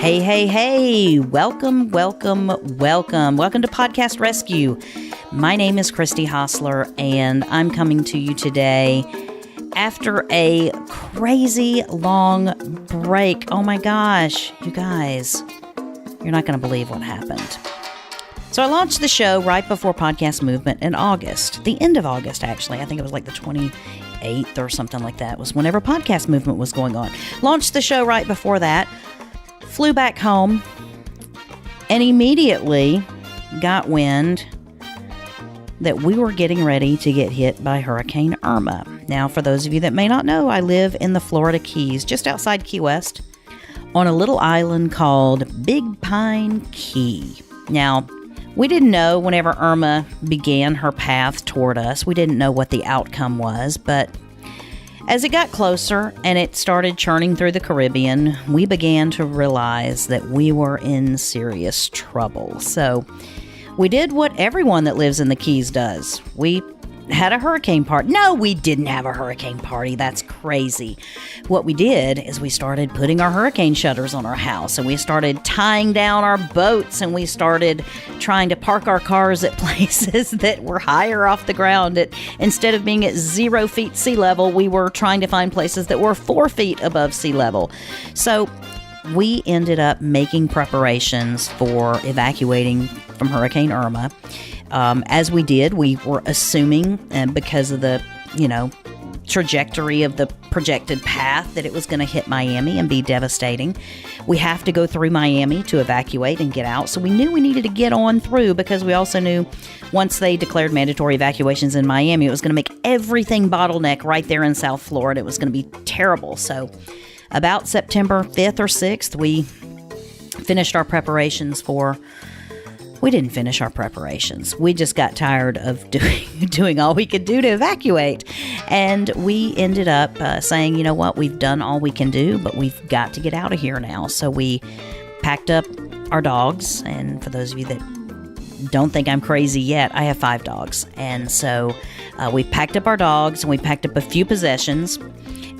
Hey, hey, hey, welcome to Podcast Rescue. My name is Christy Hostler, and I'm coming to you today after a crazy long break. Oh my gosh, you guys, you're not going to believe what happened. So I launched the show right before Podcast Movement in August, the end of August, actually. I think it was like the 28th or something like that. It was whenever Podcast Movement was going on. Launched the show right before that. Flew back home and immediately got wind that we were getting ready to get hit by Hurricane Irma. Now, for those of you that may not know, I live in the Florida Keys, just outside Key West, on a little island called Big Pine Key. Now, we didn't know whenever Irma began her path toward us, we didn't know what the outcome was, but as it got closer and it started churning through the Caribbean, we began to realize that we were in serious trouble. So we did what everyone that lives in the Keys does. We had a hurricane party. No, we didn't have a hurricane party. That's crazy. What we did is we started putting our hurricane shutters on our house, and we started tying down our boats, and we started trying to park our cars at places that were higher off the ground. Instead of being at 0 feet sea level, we were trying to find places that were 4 feet above sea level. So we ended up making preparations for evacuating from Hurricane Irma. As we did, we were assuming, because of the, trajectory of the projected path, that it was going to hit Miami and be devastating. We have to go through Miami to evacuate and get out. So we knew we needed to get on through, because we also knew once they declared mandatory evacuations in Miami, it was going to make everything bottleneck right there in South Florida. It was going to be terrible. So about September 5th or 6th, we finished our preparations for... We didn't finish our preparations. We just got tired of doing all we could do to evacuate. And we ended up saying, you know what, we've done all we can do, but we've got to get out of here now. So we packed up our dogs. And for those of you that don't think I'm crazy yet, I have 5 dogs. And so we packed up our dogs and we packed up a few possessions.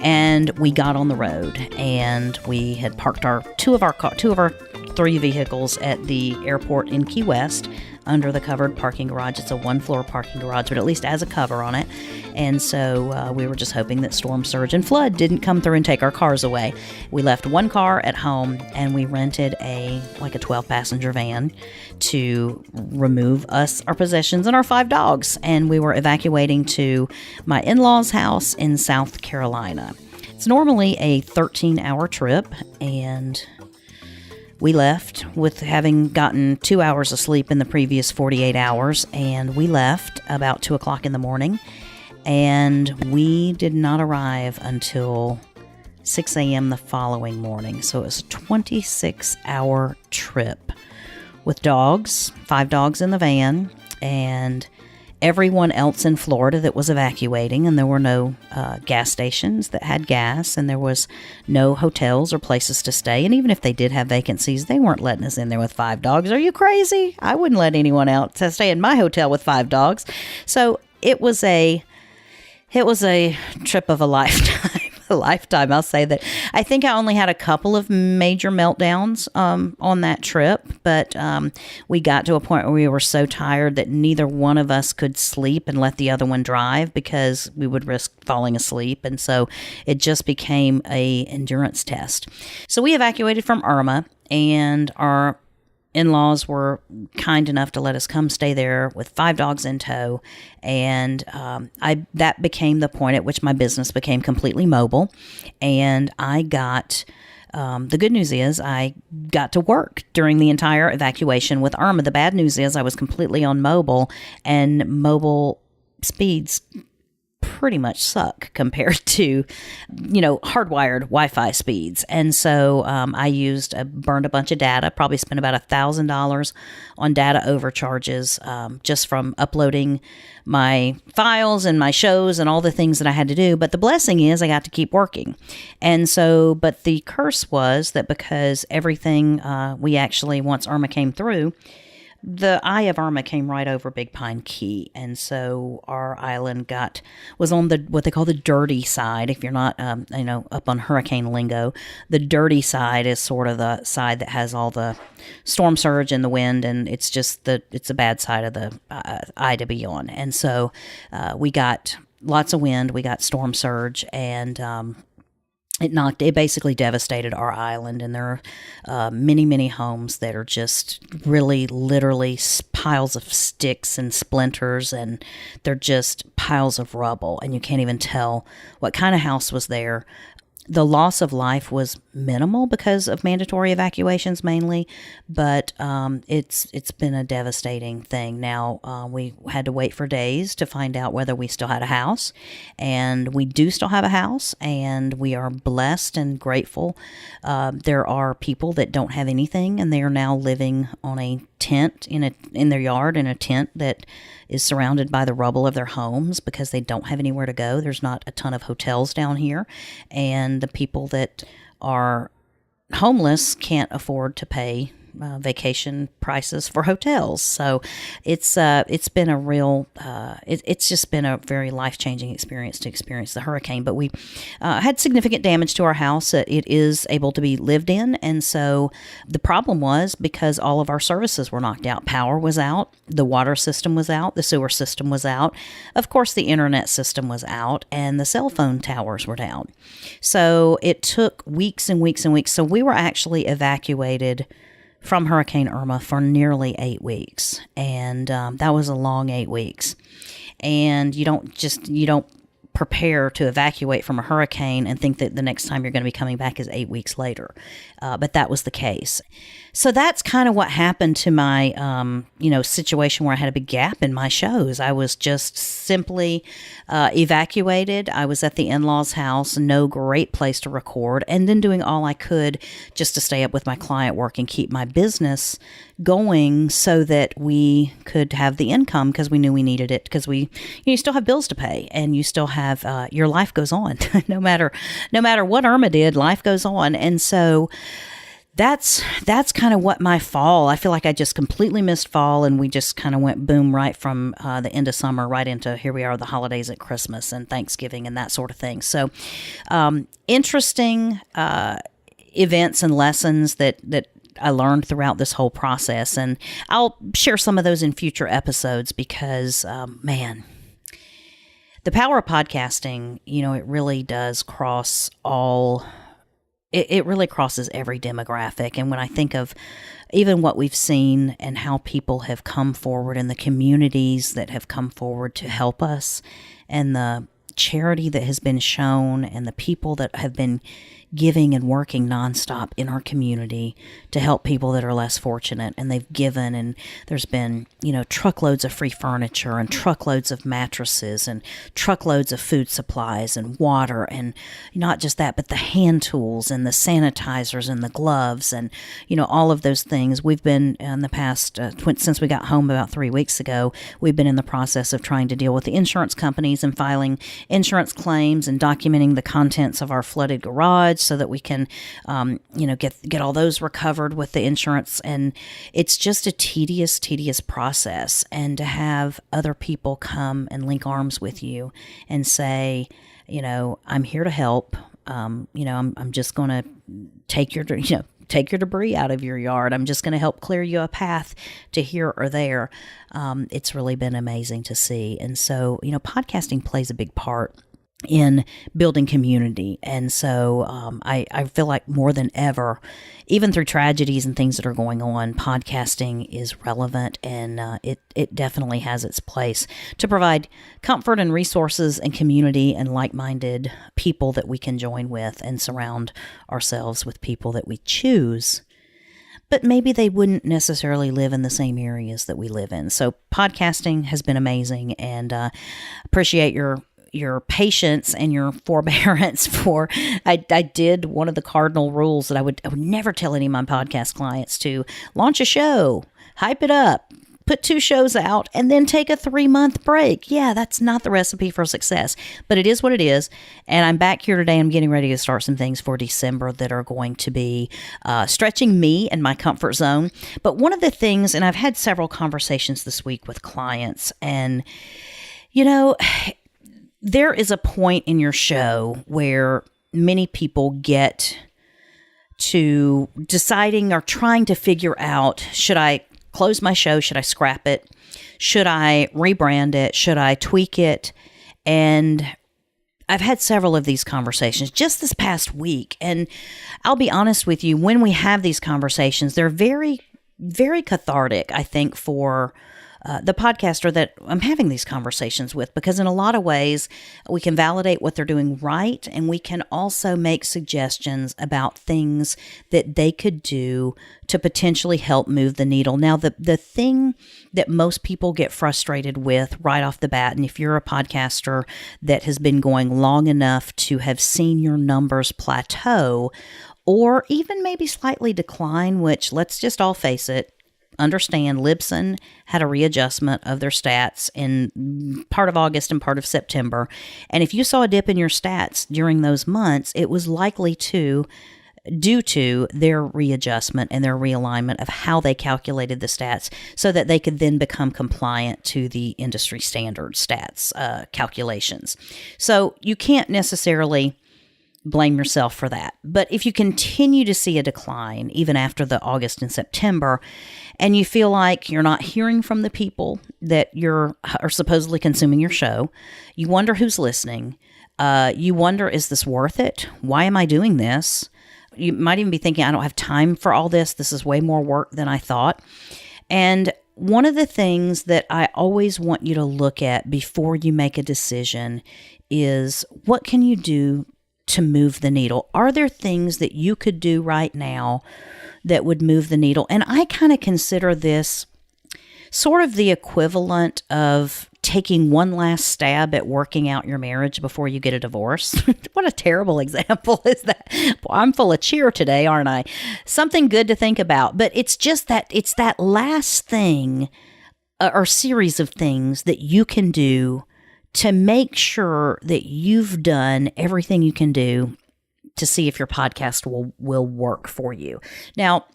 And we got on the road, and we had parked two of our 3 vehicles at the airport in Key West under the covered parking garage. It's a 1-floor parking garage, but at least has a cover on it. And so we were just hoping that storm surge and flood didn't come through and take our cars away. We left 1 car at home, and we rented a 12-passenger van to remove us, our possessions, and our 5 dogs. And we were evacuating to my in-laws' house in South Carolina. It's normally a 13-hour trip, and we left with having gotten 2 hours of sleep in the previous 48 hours, and we left about 2 o'clock in the morning, and we did not arrive until 6 a.m. the following morning. So it was a 26-hour trip with dogs, 5 dogs in the van, and everyone else in Florida that was evacuating, and there were no gas stations that had gas, and there was no hotels or places to stay. And even if they did have vacancies, they weren't letting us in there with 5 dogs. Are you crazy? I wouldn't let anyone else to stay in my hotel with 5 dogs. So it was a trip of a lifetime. I'll say that. I think I only had a couple of major meltdowns on that trip, but we got to a point where we were so tired that neither one of us could sleep and let the other one drive, because we would risk falling asleep. And so it just became a endurance test. So we evacuated from Irma, and our in-laws were kind enough to let us come stay there with 5 dogs in tow. And that became the point at which my business became completely mobile. And I got, the good news is I got to work during the entire evacuation with Irma. The bad news is I was completely on mobile, and mobile speeds pretty much suck compared to, hardwired Wi-Fi speeds. And so I burned a bunch of data, probably spent about $1,000 on data overcharges just from uploading my files and my shows and all the things that I had to do. But the blessing is I got to keep working. And so, but the curse was that because everything we actually, once Irma came through, the eye of Irma came right over Big Pine Key, and so our island was on the what they call the dirty side. If you're not, up on hurricane lingo, the dirty side is sort of the side that has all the storm surge and the wind, and it's a bad side of the eye to be on. And so we got lots of wind, we got storm surge, and it basically devastated our island, and there are many, many homes that are just really literally piles of sticks and splinters, and they're just piles of rubble, and you can't even tell what kind of house was there. The loss of life was minimal because of mandatory evacuations mainly, but it's been a devastating thing. Now, we had to wait for days to find out whether we still had a house, and we do still have a house, and we are blessed and grateful. There are people that don't have anything, and they are now living on a tent in their yard, in a tent that is surrounded by the rubble of their homes because they don't have anywhere to go. There's not a ton of hotels down here, and the people that are homeless can't afford to pay vacation prices for hotels. So it's been a real it's just been a very life-changing experience to experience the hurricane. But we had significant damage to our house. It is able to be lived in, and so the problem was because all of our services were knocked out. Power was out, the water system was out, the sewer system was out, of course the internet system was out, and the cell phone towers were down. So it took weeks and weeks and weeks. So we were actually evacuated from Hurricane Irma for nearly 8 weeks. And that was a long 8 weeks. And you don't prepare to evacuate from a hurricane and think that the next time you're going to be coming back is 8 weeks later. But that was the case. So that's kind of what happened to my, situation where I had a big gap in my shows. I was just simply evacuated. I was at the in-laws' house, no great place to record, and then doing all I could just to stay up with my client work and keep my business going so that we could have the income because we knew we needed it, because you still have bills to pay and you still have your life goes on. no matter what Irma did, life goes on. And so that's kind of what my fall, I feel like I just completely missed fall, and we just kind of went boom right from the end of summer right into here we are, the holidays at Christmas and Thanksgiving and that sort of thing. So interesting events and lessons that I learned throughout this whole process, and I'll share some of those in future episodes because, man, the power of podcasting, it really does cross all. It really crosses every demographic. And when I think of even what we've seen and how people have come forward and the communities that have come forward to help us and the charity that has been shown and the people that have been giving and working nonstop in our community to help people that are less fortunate, and they've given, and there's been, truckloads of free furniture and truckloads of mattresses and truckloads of food supplies and water, and not just that, but the hand tools and the sanitizers and the gloves and, all of those things. We've been in the past, since we got home about 3 weeks ago, we've been in the process of trying to deal with the insurance companies and filing insurance claims and documenting the contents of our flooded garage so that we can, get all those recovered with the insurance. And it's just a tedious process. And to have other people come and link arms with you and say, I'm here to help. I'm just going to take your debris out of your yard. I'm just going to help clear you a path to here or there. It's really been amazing to see. And so, podcasting plays a big part in building community. And so I feel like more than ever, even through tragedies and things that are going on, podcasting is relevant, and it definitely has its place to provide comfort and resources and community and like-minded people that we can join with and surround ourselves with people that we choose, but maybe they wouldn't necessarily live in the same areas that we live in. So podcasting has been amazing, and appreciate your patience and your forbearance for, I did one of the cardinal rules that I would never tell any of my podcast clients to launch a show, hype it up, put 2 shows out, and then take a 3-month break. Yeah, that's not the recipe for success, but it is what it is. And I'm back here today. I'm getting ready to start some things for December that are going to be stretching me and my comfort zone. But one of the things, and I've had several conversations this week with clients, and there is a point in your show where many people get to deciding or trying to figure out, should I close my show? Should I scrap it? Should I rebrand it? Should I tweak it? And I've had several of these conversations just this past week. And I'll be honest with you, when we have these conversations, they're very, very cathartic, I think, for the podcaster that I'm having these conversations with, because in a lot of ways we can validate what they're doing right, and we can also make suggestions about things that they could do to potentially help move the needle. Now, the thing that most people get frustrated with right off the bat, and if you're a podcaster that has been going long enough to have seen your numbers plateau or even maybe slightly decline, which, let's just all face it, understand, Libsyn had a readjustment of their stats in part of August and part of September. And if you saw a dip in your stats during those months, it was likely due to their readjustment and their realignment of how they calculated the stats so that they could then become compliant to the industry standard stats calculations. So you can't necessarily blame yourself for that. But if you continue to see a decline, even after the August and September, and you feel like you're not hearing from the people that are supposedly consuming your show, you wonder who's listening. You wonder, is this worth it? Why am I doing this? You might even be thinking, I don't have time for all this. This is way more work than I thought. And one of the things that I always want you to look at before you make a decision is, what can you do to move the needle? Are there things that you could do right now that would move the needle? And I kind of consider this sort of the equivalent of taking one last stab at working out your marriage before you get a divorce. What a terrible example is that? Boy, I'm full of cheer today, aren't I? Something good to think about. But it's just that it's that last thing or series of things that you can do to make sure that you've done everything you can do to see if your podcast will work for you. Now,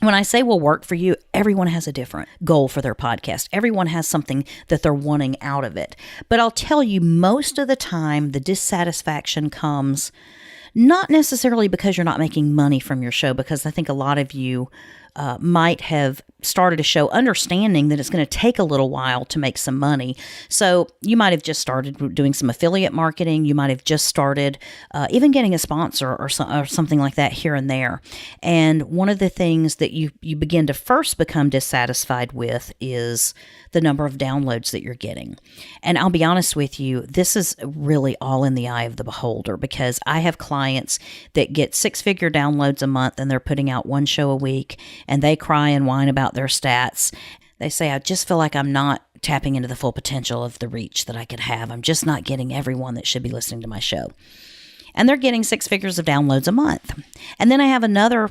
when I say will work for you, everyone has a different goal for their podcast. Everyone has something that they're wanting out of it. But I'll tell you, most of the time, the dissatisfaction comes not necessarily because you're not making money from your show, because I think a lot of you might have started a show understanding that it's going to take a little while to make some money. So you might have just started doing some affiliate marketing. You might have just started even getting a sponsor or something like that here and there. And one of the things that you begin to first become dissatisfied with is the number of downloads that you're getting. And I'll be honest with you, this is really all in the eye of the beholder, because I have clients that get 6-figure downloads a month and they're putting out 1 show a week, and they cry and whine about their stats. They say, I just feel like I'm not tapping into the full potential of the reach that I could have. I'm just not getting everyone that should be listening to my show. And they're getting 6 figures of downloads a month. And then I have another,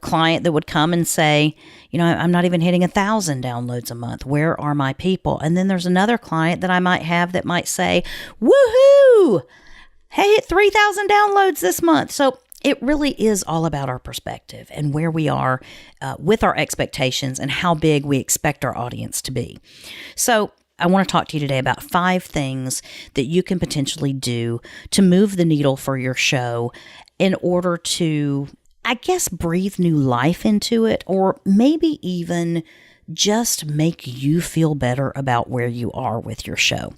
client that would come and say, I'm not even hitting 1,000 downloads a month. Where are my people? And then there's another client that I might have that might say, woohoo! Hey, hit 3,000 downloads this month. So it really is all about our perspective and where we are with our expectations and how big we expect our audience to be. So I want to talk to you today about 5 things that you can potentially do to move the needle for your show in order to, breathe new life into it, or maybe even just make you feel better about where you are with your show.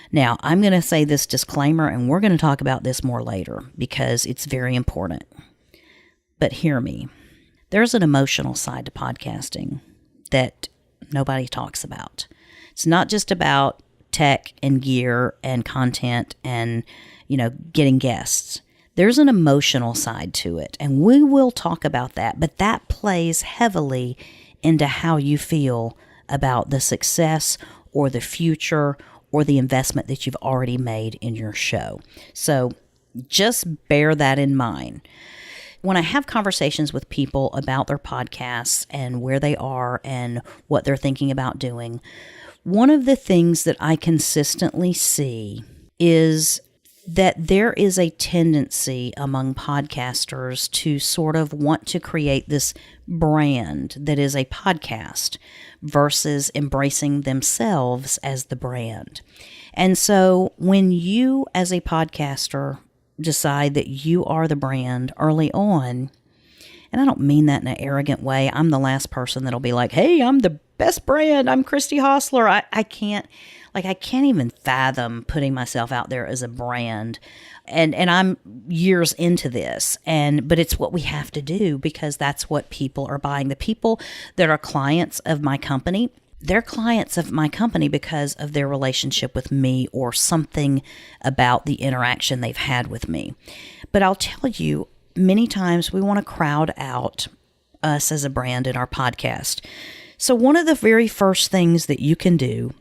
Now, I'm going to say this disclaimer, and we're going to talk about this more later because it's very important. But hear me. There's an emotional side to podcasting that nobody talks about. It's not just about tech and gear and content and, getting guests. There's an emotional side to it, and we will talk about that, but that plays heavily into how you feel about the success or the future or the investment that you've already made in your show. So just bear that in mind. when I have conversations with people about their podcasts and where they are and what they're thinking about doing, one of the things that I consistently see is that there is a tendency among podcasters to sort of want to create this brand that is a podcast versus embracing themselves as the brand. And so when you, as a podcaster, decide that you are the brand early on, and I don't mean that in an arrogant way. I'm the last person that'll be like, hey, I'm the best brand. I'm Christy Hostler. I can't even fathom putting myself out there as a brand. And I'm years into this. But it's what we have to do because that's what people are buying. The people that are clients of my company, they're clients of my company because of their relationship with me or something about the interaction they've had with me. But I'll tell you, many times we want to crowd out us as a brand in our podcast. So one of the very first things that you can do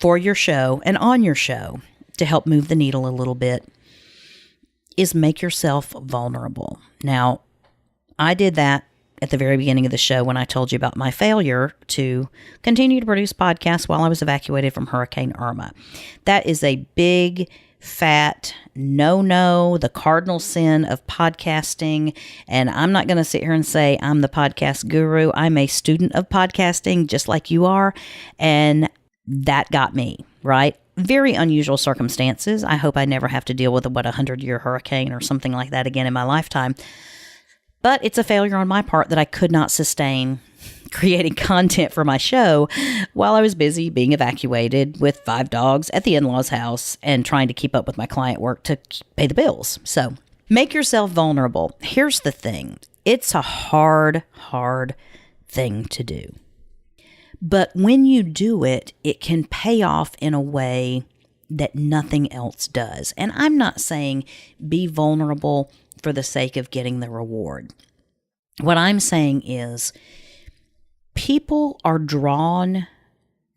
for your show and on your show to help move the needle a little bit is make yourself vulnerable. Now, I did that at the very beginning of the show when I told you about my failure to continue to produce podcasts while I was evacuated from Hurricane Irma. That is a big, fat no, the cardinal sin of podcasting. And I'm not going to sit here and say I'm the podcast guru. I'm a student of podcasting just like you are. And that got me, right? Very unusual circumstances. I hope I never have to deal with a 100-year hurricane or something like that again in my lifetime. But it's a failure on my part that I could not sustain creating content for my show while I was busy being evacuated with 5 dogs at the in-laws' house and trying to keep up with my client work to pay the bills. So make yourself vulnerable. Here's the thing. It's a hard thing to do. But when you do it, it can pay off in a way that nothing else does. And I'm not saying be vulnerable for the sake of getting the reward. What I'm saying is people are drawn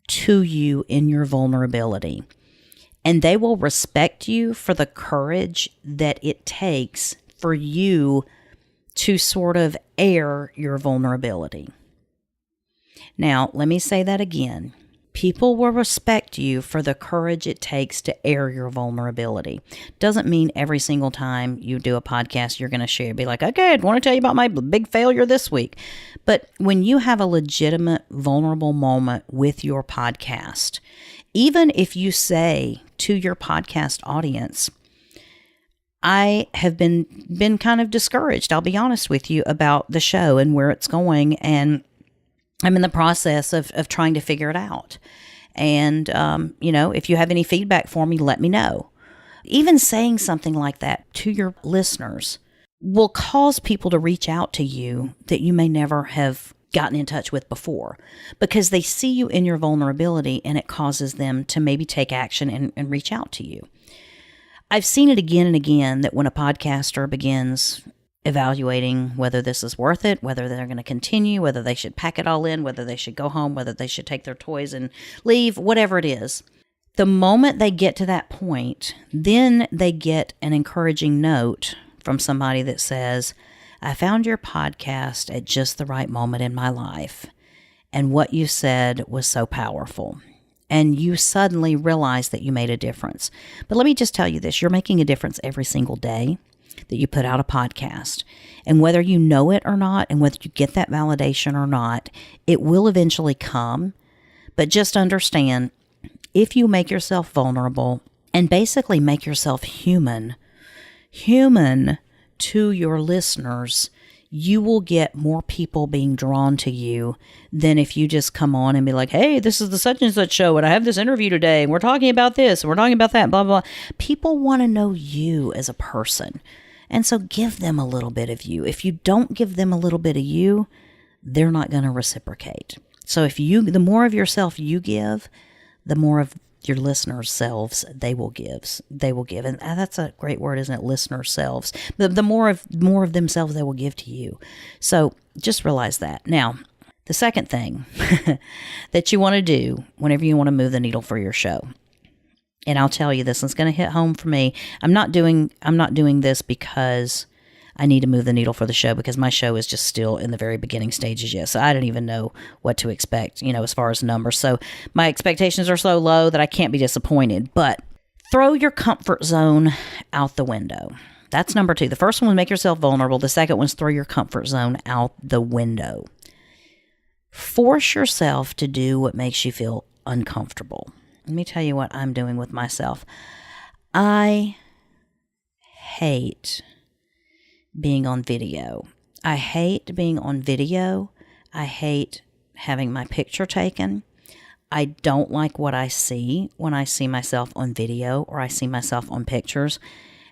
to you in your vulnerability, and they will respect you for the courage that it takes for you to sort of air your vulnerability. Now, let me say that again. People will respect you for the courage it takes to air your vulnerability. Doesn't mean every single time you do a podcast, you're going to share, be like, okay, I want to tell you about my big failure this week. But when you have a legitimate, vulnerable moment with your podcast, even if you say to your podcast audience, I have been kind of discouraged, I'll be honest with you, about the show and where it's going, and I'm in the process of trying to figure it out. And, if you have any feedback for me, let me know. Even saying something like that to your listeners will cause people to reach out to you that you may never have gotten in touch with before, because they see you in your vulnerability and it causes them to maybe take action and reach out to you. I've seen it again and again that when a podcaster begins evaluating whether this is worth it, whether they're going to continue, whether they should pack it all in, whether they should go home, whether they should take their toys and leave, whatever it is. The moment they get to that point, then they get an encouraging note from somebody that says, I found your podcast at just the right moment in my life, and what you said was so powerful. And you suddenly realize that you made a difference. But let me just tell you this, you're making a difference every single day that you put out a podcast. And whether you know it or not, and whether you get that validation or not, it will eventually come. But just understand, if you make yourself vulnerable and basically make yourself human to your listeners, you will get more people being drawn to you than if you just come on and be like, hey, this is the such and such show, and I have this interview today, and we're talking about this, and we're talking about that, blah, blah, blah. People want to know you as a person. And so give them a little bit of you. If you don't give them a little bit of you, they're not going to reciprocate. So the more of yourself you give, the more of your listeners' selves they will give. And that's a great word, isn't it? Listeners' selves. The more of themselves they will give to you. So just realize that. Now, the second thing that you want to do whenever you want to move the needle for your show, and I'll tell you this, it's going to hit home for me. I'm not doing this because I need to move the needle for the show because my show is just still in the very beginning stages yet. So I don't even know what to expect, as far as numbers. So my expectations are so low that I can't be disappointed. But throw your comfort zone out the window. That's number 2. The first one was make yourself vulnerable. The second one is throw your comfort zone out the window. Force yourself to do what makes you feel uncomfortable. Let me tell you what I'm doing with myself. I hate being on video. I hate being on video. I hate having my picture taken. I don't like what I see when I see myself on video or I see myself on pictures.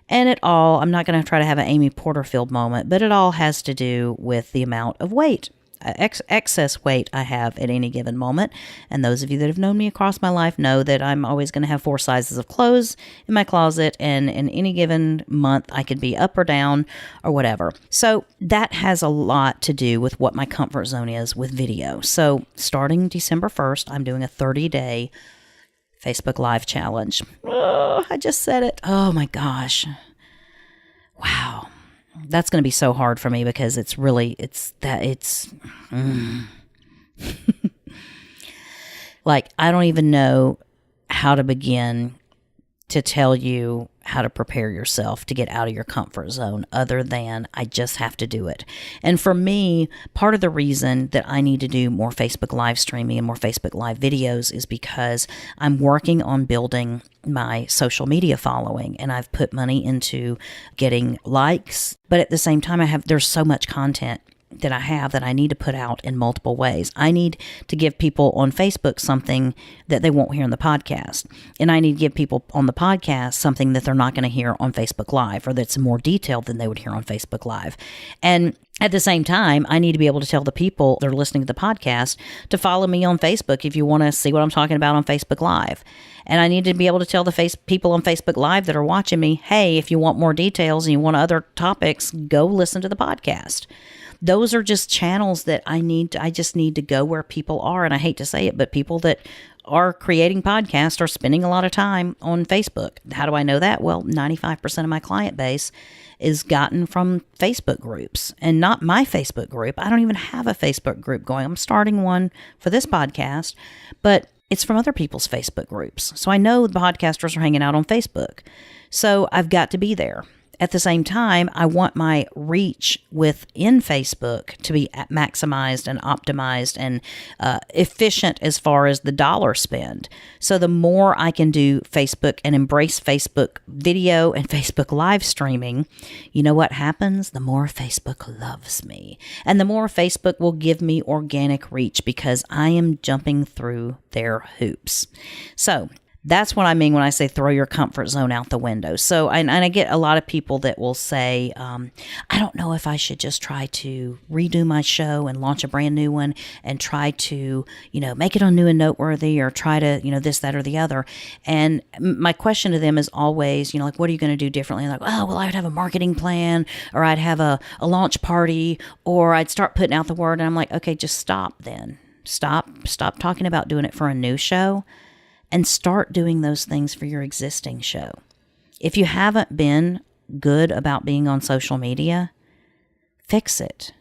And I'm not going to try to have an Amy Porterfield moment, but it all has to do with the amount of weight. Excess weight I have at any given moment. And those of you that have known me across my life know that I'm always going to have 4 sizes of clothes in my closet. And in any given month, I could be up or down or whatever. So that has a lot to do with what my comfort zone is with video. So starting December 1st, I'm doing a 30-day Facebook Live challenge. Oh, I just said it. Oh my gosh. Wow. That's going to be so hard for me because like, I don't even know how to begin to tell you how to prepare yourself to get out of your comfort zone other than I just have to do it. And for me, part of the reason that I need to do more Facebook live streaming and more Facebook live videos is because I'm working on building my social media following, and I've put money into getting likes, but at the same time there's so much content that I have that I need to put out in multiple ways. I need to give people on Facebook something that they won't hear on the podcast. And I need to give people on the podcast something that they're not going to hear on Facebook Live, or that's more detailed than they would hear on Facebook Live. And at the same time, I need to be able to tell the people that are listening to the podcast to follow me on Facebook if you want to see what I'm talking about on Facebook Live. And I need to be able to tell the people on Facebook Live that are watching me, hey, if you want more details and you want other topics, go listen to the podcast. Those are just channels that I just need to go where people are. And I hate to say it, but people that are creating podcasts are spending a lot of time on Facebook. How do I know that? Well, 95% of my client base is gotten from Facebook groups, and not my Facebook group. I don't even have a Facebook group going. I'm starting one for this podcast, but it's from other people's Facebook groups. So I know the podcasters are hanging out on Facebook. So I've got to be there. At the same time, I want my reach within Facebook to be maximized and optimized and efficient as far as the dollar spend. So the more I can do Facebook and embrace Facebook video and Facebook live streaming, you know what happens? The more Facebook loves me. And the more Facebook will give me organic reach because I am jumping through their hoops. So that's what I mean when I say throw your comfort zone out the window. So, and I get a lot of people that will say, I don't know if I should just try to redo my show and launch a brand new one and try to, make it on New and Noteworthy or try to, this, that, or the other. And my question to them is always, like, what are you going to do differently? And like, oh, well, I'd have a marketing plan, or I'd have a launch party, or I'd start putting out the word. And I'm like, okay, just stop then. Stop talking about doing it for a new show. And start doing those things for your existing show. If you haven't been good about being on social media, fix it.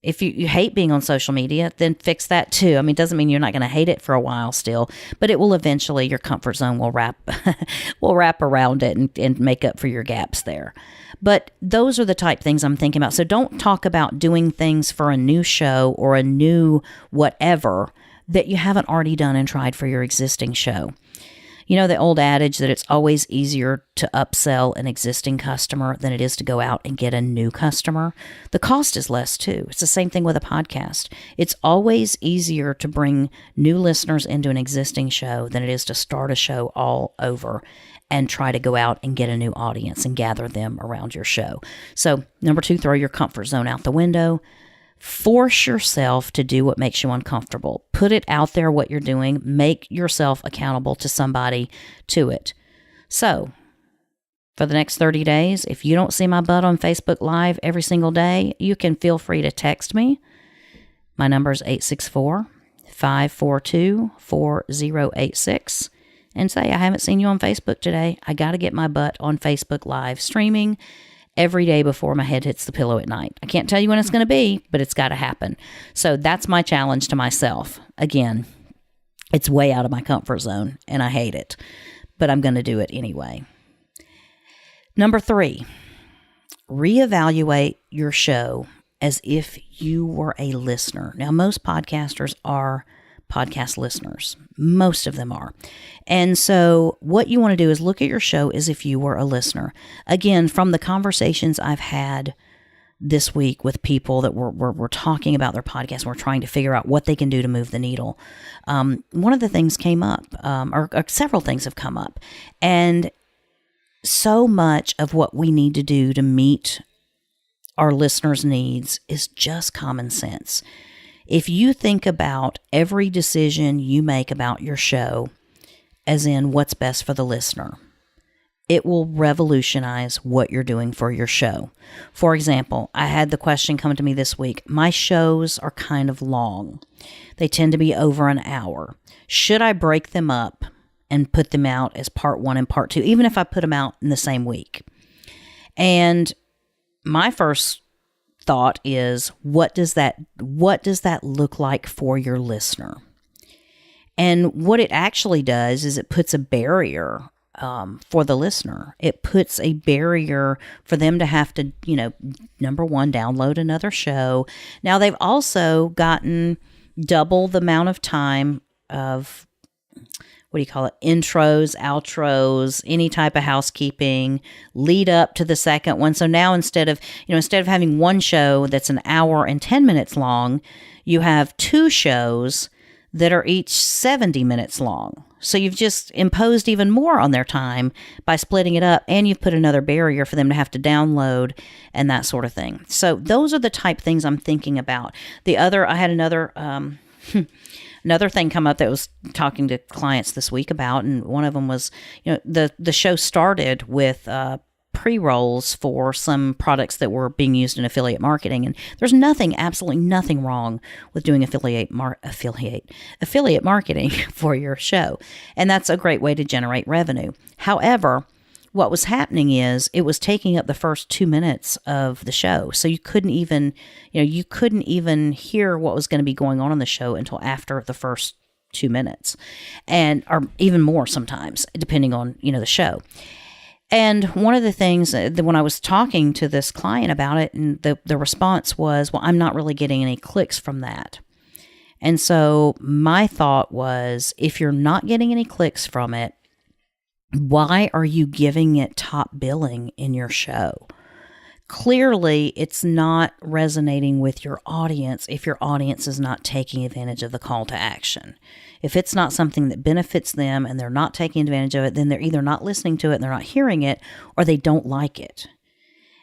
If you hate being on social media, then fix that too. I mean, it doesn't mean you're not going to hate it for a while still, but it will eventually, your comfort zone will wrap around it and make up for your gaps there. But those are the type things I'm thinking about. So don't talk about doing things for a new show or a new whatever that you haven't already done and tried for your existing show. You know the old adage that it's always easier to upsell an existing customer than it is to go out and get a new customer? The cost is less too. It's the same thing with a podcast. It's always easier to bring new listeners into an existing show than it is to start a show all over and try to go out and get a new audience and gather them around your show. So, number 2, throw your comfort zone out the window. Force yourself to do what makes you uncomfortable. Put it out there what you're doing. Make yourself accountable to somebody to it. So, for the next 30 days, if you don't see my butt on Facebook Live every single day, you can feel free to text me. My number is 864-542-4086 and say, I haven't seen you on Facebook today. I got to get my butt on Facebook Live streaming every day before my head hits the pillow at night. I can't tell you when it's going to be, but it's got to happen. So that's my challenge to myself. Again, it's way out of my comfort zone and I hate it, but I'm going to do it anyway. Number 3, reevaluate your show as if you were a listener. Now, most podcasters are podcast listeners. Most of them are. And so what you want to do is look at your show as if you were a listener. Again, from the conversations I've had this week with people that were talking about their podcast, we're trying to figure out what they can do to move the needle. One of the things came up, or several things have come up. And so much of what we need to do to meet our listeners' needs is just common sense. If you think about every decision you make about your show, as in what's best for the listener, it will revolutionize what you're doing for your show. For example, I had the question come to me this week. My shows are kind of long. They tend to be over an hour. Should I break them up and put them out as part 1 and part 2, even if I put them out in the same week? And my first thought is, what does that look like for your listener? And what it actually does is it puts a barrier for the listener. It puts a barrier for them to have to, number 1, download another show. Now they've also gotten double the amount of time of, intros, outros, any type of housekeeping, lead up to the second one. So now instead of having one show that's an hour and 10 minutes long, you have 2 shows that are each 70 minutes long. So you've just imposed even more on their time by splitting it up, and you've put another barrier for them to have to download and that sort of thing. So those are the type things I'm thinking about. I had another thing come up that I was talking to clients this week about, and one of them was, the show started with pre-rolls for some products that were being used in affiliate marketing, and there's absolutely nothing wrong with doing affiliate marketing for your show, and that's a great way to generate revenue. However, what was happening is it was taking up the first 2 minutes of the show. So you couldn't even hear what was going to be going on the show until after the first 2 minutes, or even more sometimes, depending on, the show. And one of the things that when I was talking to this client about it, and the response was, well, I'm not really getting any clicks from that. And so my thought was, if you're not getting any clicks from it, why are you giving it top billing in your show? Clearly, it's not resonating with your audience if your audience is not taking advantage of the call to action. If it's not something that benefits them and they're not taking advantage of it, then they're either not listening to it and they're not hearing it, or they don't like it.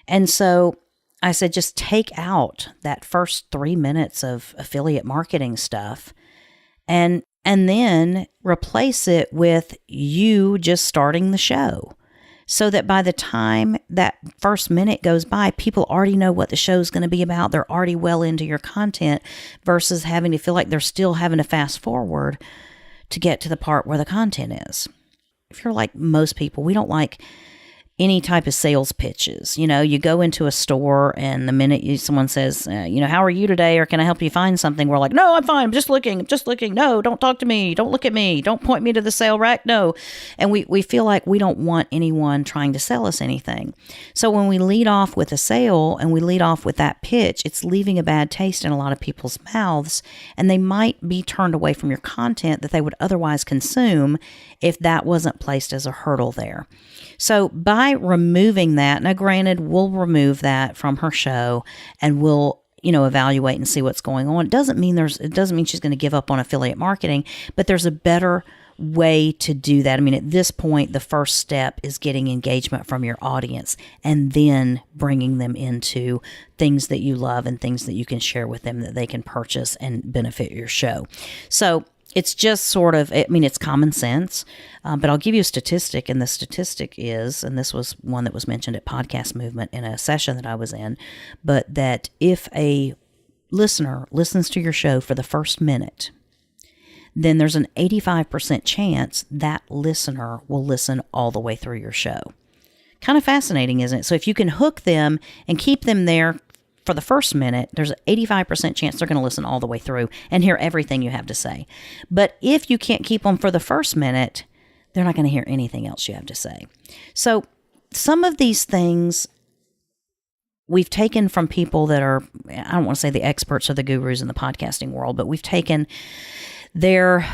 And so I said, just take out that first 3 minutes of affiliate marketing stuff and then replace it with you just starting the show, so that by the time that first minute goes by, people already know what the show's going to be about. They're already well into your content, versus having to feel like they're still having to fast forward to get to the part where the content is. If you're like most people, we don't like any type of sales pitches. You go into a store and the minute someone says, how are you today? Or can I help you find something? We're like, no, I'm fine. I'm just looking. No, don't talk to me. Don't look at me. Don't point me to the sale rack. No. And we feel like we don't want anyone trying to sell us anything. So when we lead off with a sale and we lead off with that pitch, it's leaving a bad taste in a lot of people's mouths, and they might be turned away from your content that they would otherwise consume if that wasn't placed as a hurdle there. So by removing that, now granted, we'll remove that from her show and we'll, evaluate and see what's going on. It doesn't mean she's going to give up on affiliate marketing, but there's a better way to do that. I mean, at this point, the first step is getting engagement from your audience and then bringing them into things that you love and things that you can share with them that they can purchase and benefit your show. So it's just sort of, it's common sense, but I'll give you a statistic, and the statistic is, and this was one that was mentioned at Podcast Movement in a session that I was in, but that if a listener listens to your show for the first minute, then there's an 85% chance that listener will listen all the way through your show. Kind of fascinating, isn't it? So if you can hook them and keep them there for the first minute, there's an 85% chance they're going to listen all the way through and hear everything you have to say. But if you can't keep them for the first minute, they're not going to hear anything else you have to say. So some of these things we've taken from people that are, I don't want to say the experts or the gurus in the podcasting world, but we've taken their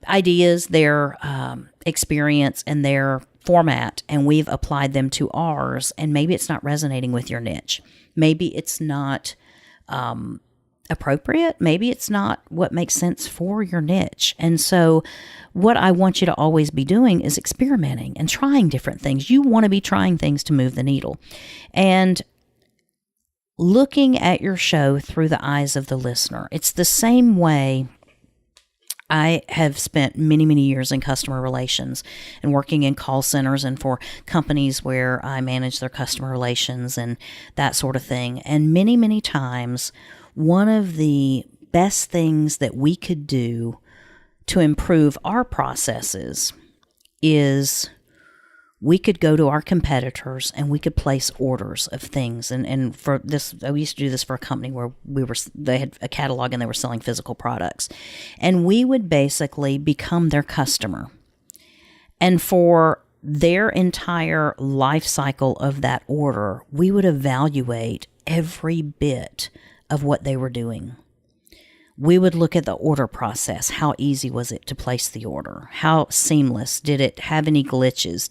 ideas, their experience, and their format, and we've applied them to ours. And maybe it's not resonating with your niche. Maybe it's not appropriate. Maybe it's not what makes sense for your niche. And so what I want you to always be doing is experimenting and trying different things. You want to be trying things to move the needle. And looking at your show through the eyes of the listener. It's the same way. I have spent many, many years in customer relations and working in call centers and for companies where I manage their customer relations and that sort of thing. And many, many times, one of the best things that we could do to improve our processes is we could go to our competitors and we could place orders of things. And for this, I used to do this for a company where they had a catalog and they were selling physical products. And we would basically become their customer. And for their entire life cycle of that order, we would evaluate every bit of what they were doing. We would look at the order process. How easy was it to place the order? How seamless? Did it have any glitches?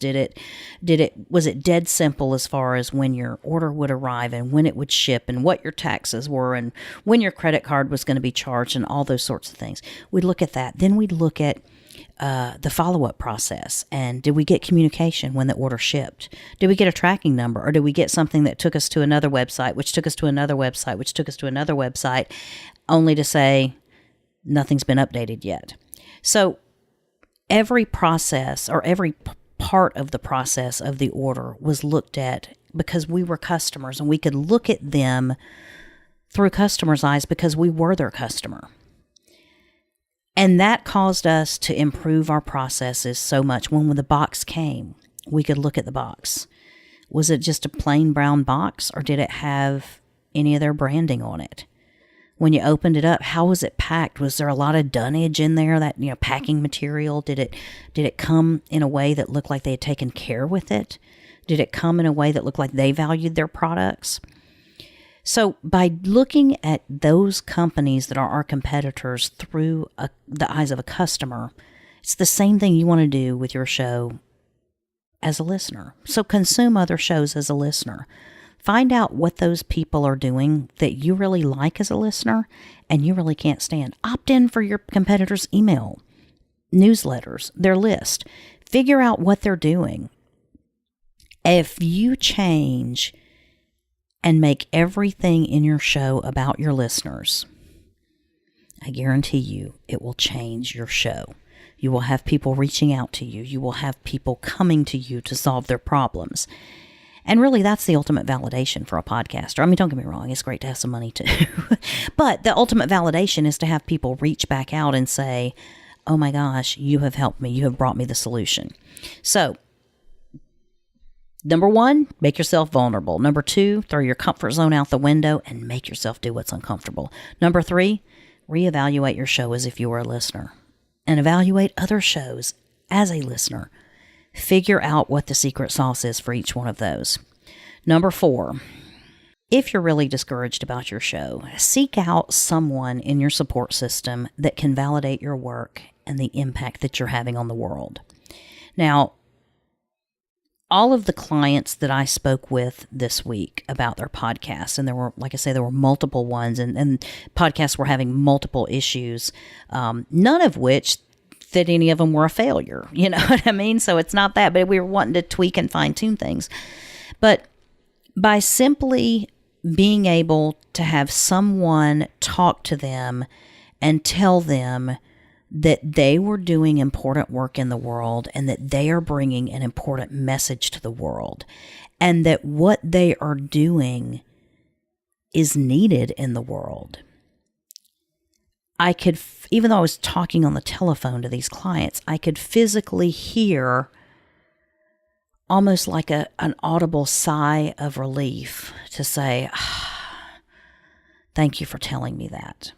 Was it dead simple as far as when your order would arrive and when it would ship and what your taxes were and when your credit card was going to be charged and all those sorts of things? We'd look at that. Then we'd look at the follow-up process. And did we get communication when the order shipped? Did we get a tracking number? Or did we get something that took us to another website, which took us to another website, which took us to another website, only to say nothing's been updated yet? So every process or every part of the process of the order was looked at because we were customers and we could look at them through customers' eyes because we were their customer. And that caused us to improve our processes so much. When the box came, we could look at the box. Was it just a plain brown box or did it have any of their branding on it? When you opened it up, how was it packed? Was there a lot of dunnage in there, that, packing material? Did it come in a way that looked like they had taken care with it? Did it come in a way that looked like they valued their products? So by looking at those companies that are our competitors through the eyes of a customer, it's the same thing you want to do with your show as a listener. So consume other shows as a listener. Find out what those people are doing that you really like as a listener and you really can't stand. Opt in for your competitors' email, newsletters, their list. Figure out what they're doing. If you change and make everything in your show about your listeners, I guarantee you it will change your show. You will have people reaching out to you. You will have people coming to you to solve their problems. And really, that's the ultimate validation for a podcaster. I mean, don't get me wrong, it's great to have some money too. But the ultimate validation is to have people reach back out and say, oh my gosh, you have helped me. You have brought me the solution. So, number one, make yourself vulnerable. Number two, throw your comfort zone out the window and make yourself do what's uncomfortable. Number three, reevaluate your show as if you were a listener and evaluate other shows as a listener. Figure out what the secret sauce is for each one of those. Number four, if you're really discouraged about your show, seek out someone in your support system that can validate your work and the impact that you're having on the world. Now, all of the clients that I spoke with this week about their podcasts, and there were, like I say, there were multiple ones, and podcasts were having multiple issues, none of which that any of them were a failure. You know what I mean? So it's not that, but we were wanting to tweak and fine tune things. But by simply being able to have someone talk to them and tell them that they were doing important work in the world and that they are bringing an important message to the world and that what they are doing is needed in the world. I could, even though I was talking on the telephone to these clients, I could physically hear almost like an audible sigh of relief to say, thank you for telling me that.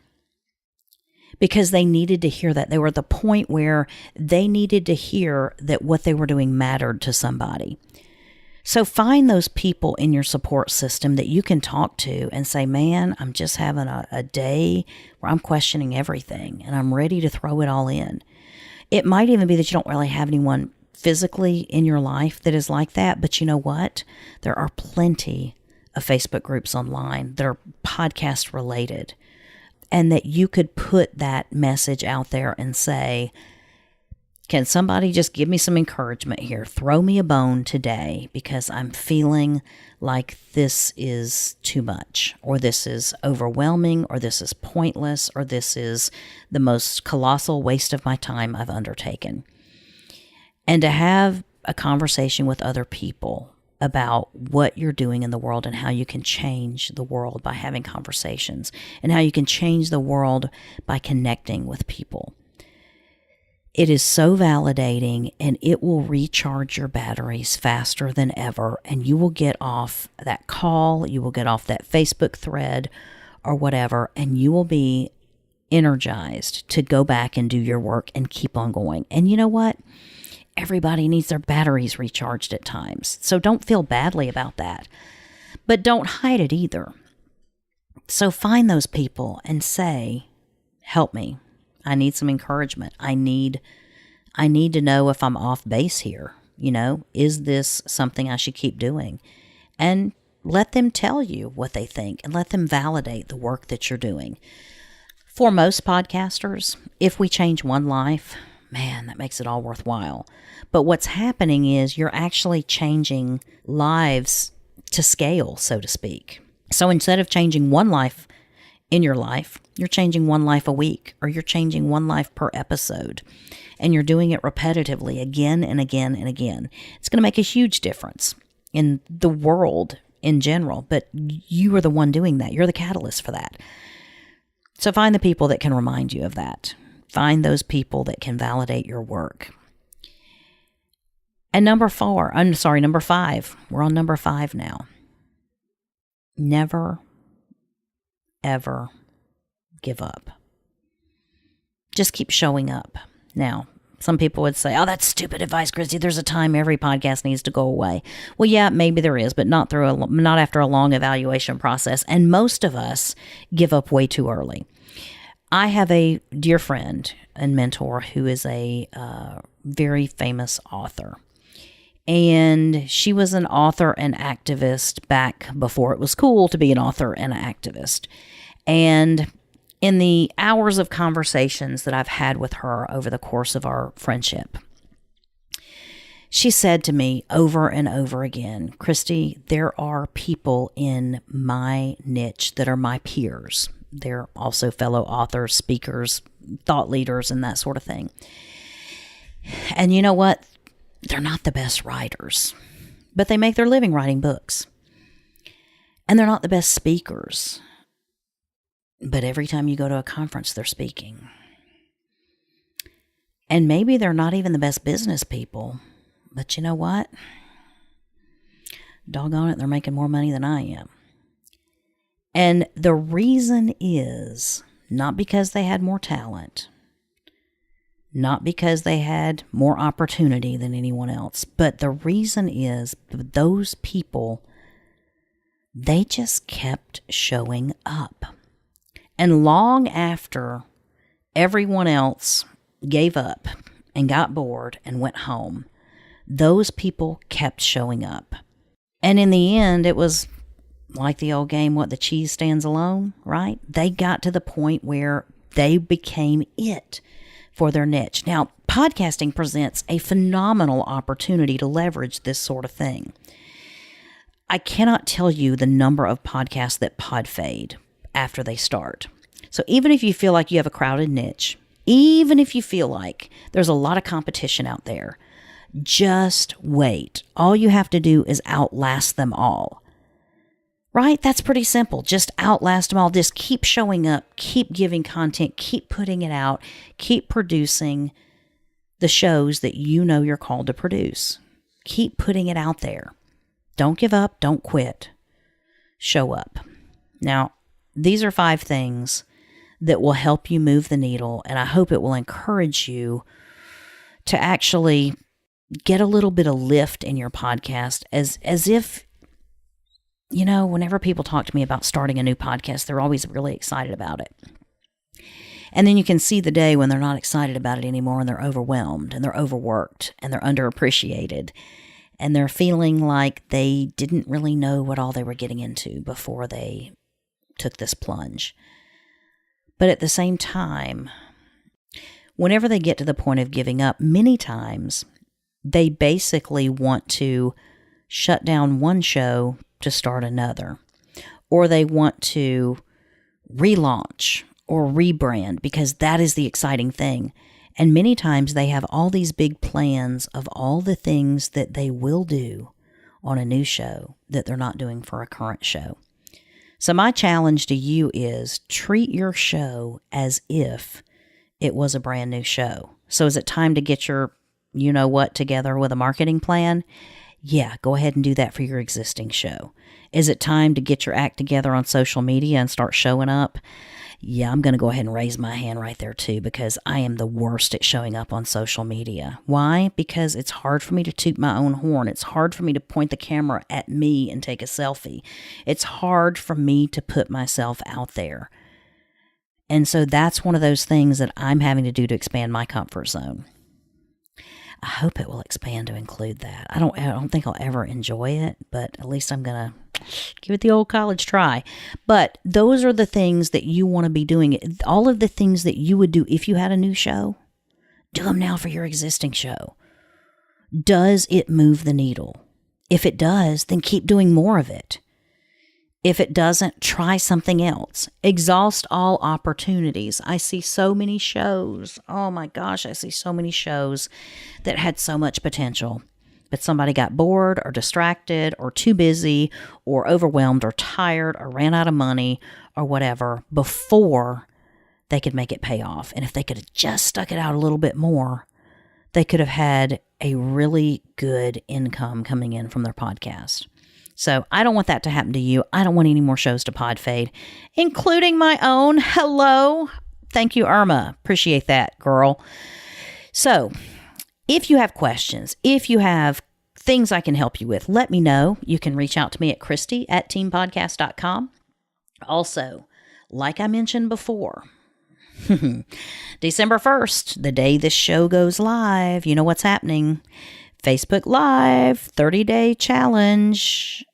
Because they needed to hear that. They were at the point where they needed to hear that what they were doing mattered to somebody. So find those people in your support system that you can talk to and say, man, I'm just having a day where I'm questioning everything and I'm ready to throw it all in. It might even be that you don't really have anyone physically in your life that is like that, but you know what? There are plenty of Facebook groups online that are podcast related, and that you could put that message out there and say, can somebody just give me some encouragement here? Throw me a bone today because I'm feeling like this is too much, or this is overwhelming, or this is pointless, or this is the most colossal waste of my time I've undertaken. And to have a conversation with other people about what you're doing in the world and how you can change the world by having conversations, and how you can change the world by connecting with people. It is so validating, and it will recharge your batteries faster than ever, and you will get off that call, you will get off that Facebook thread or whatever, and you will be energized to go back and do your work and keep on going. And you know what? Everybody needs their batteries recharged at times. So don't feel badly about that. But don't hide it either. So find those people and say, help me. I need some encouragement. I need to know if I'm off base here. You know, is this something I should keep doing? And let them tell you what they think, and let them validate the work that you're doing. For most podcasters, if we change one life, man, that makes it all worthwhile. But what's happening is you're actually changing lives to scale, so to speak. So instead of changing one life in your life, you're changing one life a week, or you're changing one life per episode. And you're doing it repetitively again and again and again. It's going to make a huge difference in the world in general, but you are the one doing that. You're the catalyst for that. So find the people that can remind you of that. Find those people that can validate your work. And number 5. We're on number 5 now. Never, ever give up. Just keep showing up. Now, some people would say, oh, that's stupid advice, Christy. There's a time every podcast needs to go away. Well, yeah, maybe there is, but not after a long evaluation process. And most of us give up way too early. I have a dear friend and mentor who is a very famous author. And she was an author and activist back before it was cool to be an author and an activist. And in the hours of conversations that I've had with her over the course of our friendship, she said to me over and over again, Christy, there are people in my niche that are my peers. They're also fellow authors, speakers, thought leaders, and that sort of thing. And you know what? They're not the best writers, but they make their living writing books. And they're not the best speakers, but every time you go to a conference, they're speaking. And maybe they're not even the best business people, but you know what? Doggone it, they're making more money than I am. And the reason is not because they had more talent, not because they had more opportunity than anyone else, but the reason is those people, they just kept showing up. And long after everyone else gave up and got bored and went home, those people kept showing up. And in the end, it was like the old game, what, the cheese stands alone, right? They got to the point where they became it for their niche. Now, podcasting presents a phenomenal opportunity to leverage this sort of thing. I cannot tell you the number of podcasts that pod fade after they start. So even if you feel like you have a crowded niche, even if you feel like there's a lot of competition out there, just wait. All you have to do is outlast them all. Right? That's pretty simple. Just outlast them all. Just keep showing up, keep giving content, keep putting it out, keep producing the shows that you know you're called to produce. keep putting it out there. Don't give up. Don't quit. Show up. Now, these are 5 things that will help you move the needle, and I hope it will encourage you to actually get a little bit of lift in your podcast, as if, whenever people talk to me about starting a new podcast, they're always really excited about it. And then you can see the day when they're not excited about it anymore, and they're overwhelmed, and they're overworked, and they're underappreciated, and they're feeling like they didn't really know what all they were getting into before they took this plunge. But at the same time, whenever they get to the point of giving up, many times they basically want to shut down one show to start another, or they want to relaunch or rebrand, because that is the exciting thing. And many times they have all these big plans of all the things that they will do on a new show that they're not doing for a current show. So my challenge to you is treat your show as if it was a brand new show. So is it time to get your you-know-what together with a marketing plan? Yeah, go ahead and do that for your existing show. Is it time to get your act together on social media and start showing up? Yeah, I'm going to go ahead and raise my hand right there too, because I am the worst at showing up on social media. Why? Because it's hard for me to toot my own horn. It's hard for me to point the camera at me and take a selfie. It's hard for me to put myself out there. And so that's one of those things that I'm having to do to expand my comfort zone. I hope it will expand to include that. I don't think I'll ever enjoy it, but at least I'm going to give it the old college try. But those are the things that you want to be doing. All of the things that you would do if you had a new show, do them now for your existing show. Does it move the needle? If it does, then keep doing more of it. If it doesn't, try something else. Exhaust all opportunities. I see so many shows. Oh my gosh, I see so many shows that had so much potential. But somebody got bored or distracted or too busy or overwhelmed or tired or ran out of money or whatever before they could make it pay off. And if they could have just stuck it out a little bit more, they could have had a really good income coming in from their podcast. So I don't want that to happen to you. I don't want any more shows to pod fade, including my own. Hello. Thank you, Irma. Appreciate that, girl. So if you have questions, if you have things I can help you with, let me know. You can reach out to me at Christy@teampodcast.com. Also, like I mentioned before, December 1st, the day this show goes live, you know what's happening. Facebook Live, 30-day challenge.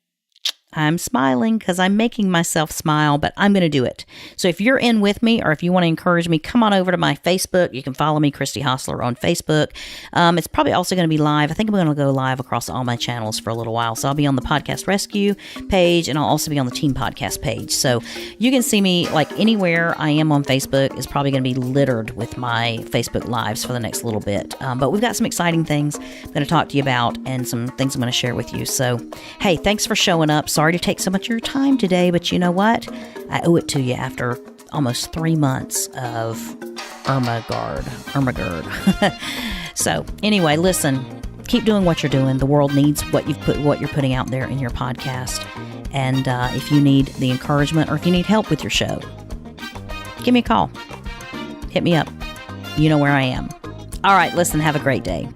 I'm smiling because I'm making myself smile, but I'm going to do it. So if you're in with me, or if you want to encourage me, come on over to my Facebook. You can follow me, Christy Hostler, on Facebook. It's probably also going to be live. I think I'm going to go live across all my channels for a little while. So I'll be on the Podcast Rescue page, and I'll also be on the Team Podcast page. So you can see me like anywhere I am on Facebook is probably going to be littered with my Facebook Lives for the next little bit. But we've got some exciting things I'm going to talk to you about, and some things I'm going to share with you. So, hey, thanks for showing up. Sorry to take so much of your time today, but you know what? I owe it to you after almost 3 months of Irma Gard. So anyway, listen, keep doing what you're doing. The world needs what you're putting out there in your podcast. And if you need the encouragement, or if you need help with your show, give me a call. Hit me up. You know where I am. All right, listen, have a great day.